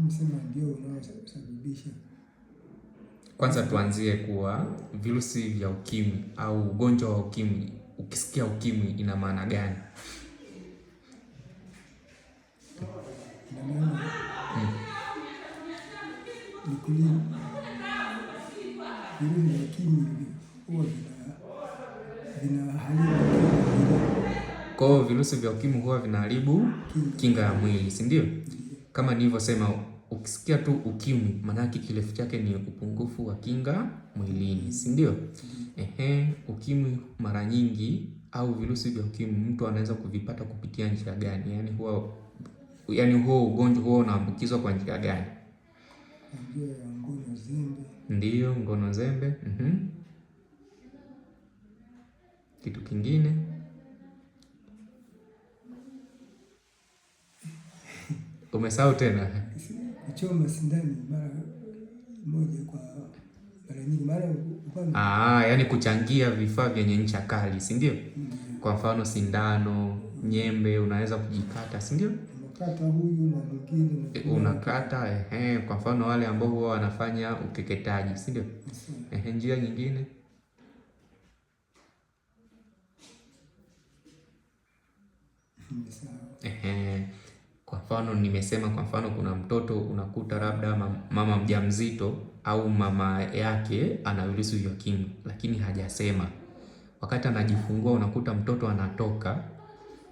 Msema ndio unaosababisha. Kwanza tuanzie kuwa virusi vya ukimwi au ugonjwa wa ukimwi. Ukisikia ukimwi ina maana gani? Ni kweli virusi vya ukimwi huwa vinaharibu. Kwa hiyo virusi vya ukimwi huwa vinaharibu kinga ya mwili, si ndio? Kama nilivyosema, ukisikia tu ukimwi maana yake kirefu chake ni upungufu wa kinga mwilini, si ndio? Ukimwi mara nyingi au virusi vya ukimwi mtu anaweza kuvipata kupitia njia gani? Yaani huo ugonjwa huo unaambukizwa kwa njia gani? Njia ya ngono zembe. Ndio, ngono zembe. Kitu kingine? Umesahau tena? Kuchoma sindani mara moja kwa mara nyingi, yaani kuchangia vifaa vyenye ncha kali, si ndio? Kwa mfano sindano, nyembe unaweza kujikata, si ndio? Unakata huyu na mwingine unakata, kwa mfano wale ambao huwa wanafanya ukeketaji, si ndio? Njia nyingine? Kwa mfano nimesema, kwa mfano kuna mtoto unakuta labda mama mjamzito au mama yake ana virusi vya ukimwi lakini hajasema. Wakati anajifungua unakuta mtoto anatoka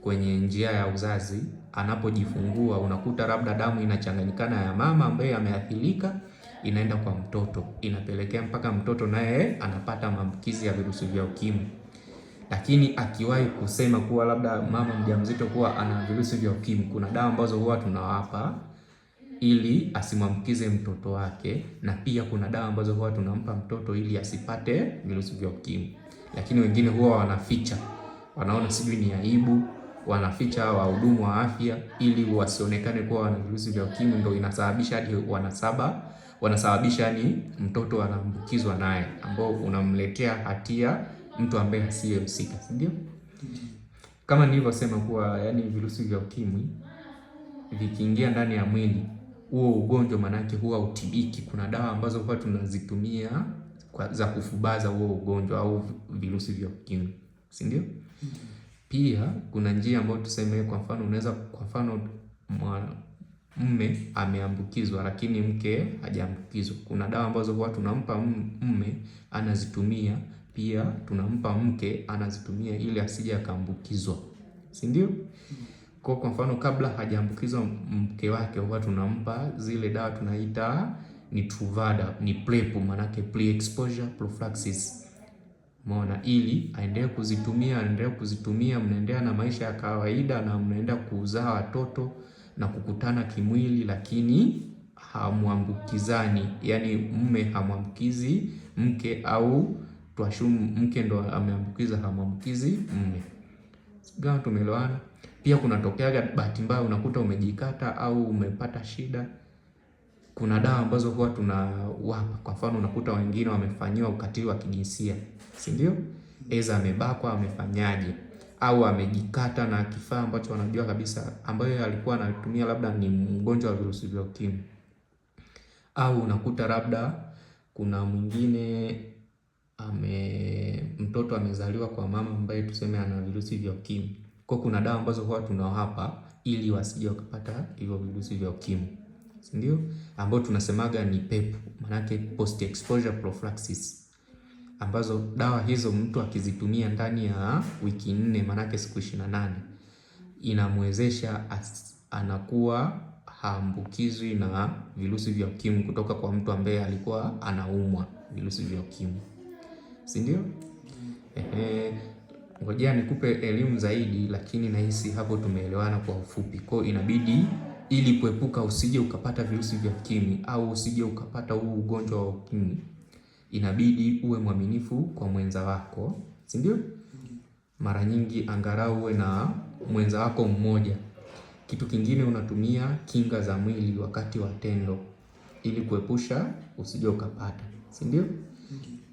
kwenye njia ya uzazi, anapojifungua unakuta labda damu inachanganyikana ya mama ambaye ameathirika inaenda kwa mtoto, inapelekea mpaka mtoto naye anapata maambukizi ya virusi vya ukimwi. Lakini akiwahi kusema kuwa labda mama mjamzito kuwa ana virusi vya ukimwi, kuna dawa ambazo huwa tunawapa ili asimwambukize mtoto wake, na pia kuna dawa ambazo huwa tunampa mtoto ili asipate virusi vya ukimwi. Lakini wengine huwa wanaficha, wanaona sijui ni aibu, wanaficha wahudumu wa afya ili wasionekane kuwa wana virusi vya ukimwi, ndio inasababisha hadi wanasababisha ni mtoto anaambukizwa naye, ambao unamletea hatia mtu ambaye asiyehusika, si ndio? Kama nilivyosema kuwa yani virusi vya ukimwi vikiingia ndani ya mwili, huo ugonjwa manake huwa utibiki. Kuna dawa ambazo huwa tunazitumia za kufubaza huo ugonjwa au virusi vya ukimwi, si ndio? Pia kuna njia ambayo tuseme, kwa mfano unaweza, kwa mfano mume ameambukizwa lakini mke hajaambukizwa, kuna dawa ambazo huwa tunampa mume anazitumia, pia tunampa mke anazitumia ili asije akaambukizwa, si ndio? Kwa mfano kabla hajaambukizwa mke wake huwa tunampa zile dawa tunaita ni Truvada, ni PrEP, manake pre-exposure prophylaxis. Umeona, ili aendelee kuzitumia, mnaendelea na maisha ya kawaida na mnaenda kuzaa watoto na kukutana kimwili, lakini hamuambukizani, yani mume hamwambukizi mke, au tuashumu mke ndo ameambukiza, hamwambukizi mume. Gawa tumeelewana? Pia kunatokeaga bahati mbaya unakuta umejikata au umepata shida, kuna dawa ambazo huwa tunawapa. Kwa mfano unakuta wengine wamefanyiwa ukatili wa kijinsia, si ndio? Eza amebakwa, amefanyaje, au amejikata na kifaa ambacho wanajua kabisa ambayo alikuwa anatumia labda ni mgonjwa wa virusi vya ukimwi. Au unakuta labda kuna mwingine mtoto amezaliwa kwa mama ambaye tuseme ana virusi vya ukimwi. Kwa kuna dawa ambazo huwa tunawapa ili wasije wakapata hivyo virusi vya ukimwi, si ndio? Ambao tunasemaga ni PEP, manake post exposure prophylaxis, ambazo dawa hizo mtu akizitumia ndani ya wiki 4, manake siku 28, inamwezesha anakuwa haambukizwi na virusi vya ukimwi kutoka kwa mtu ambaye alikuwa anaumwa virusi vya ukimwi, si ndio? Ngojea nikupe elimu zaidi, lakini nahisi hapo tumeelewana kwa ufupi. Kwa inabidi, ili kuepuka usije ukapata virusi vya ukimwi au usije ukapata huu ugonjwa wa ukimwi, inabidi uwe mwaminifu kwa mwenza wako, si ndio? Mara nyingi angalau uwe na mwenza wako mmoja. Kitu kingine, unatumia kinga za mwili wakati wa tendo ili kuepusha usije ukapata, si ndio?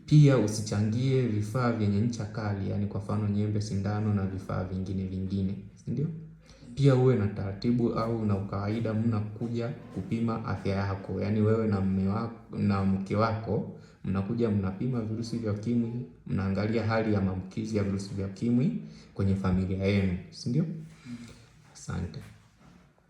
Pia usichangie vifaa vyenye ncha kali, yani kwa mfano nyembe, sindano na vifaa vingine, si ndio? pia uwe na taratibu au na ukawaida mnakuja kupima afya yako, yaani wewe na mume wako na mke wako mnakuja mnapima virusi vya ukimwi, mnaangalia hali ya maambukizi ya virusi vya ukimwi kwenye familia yenu, si ndio? Asante.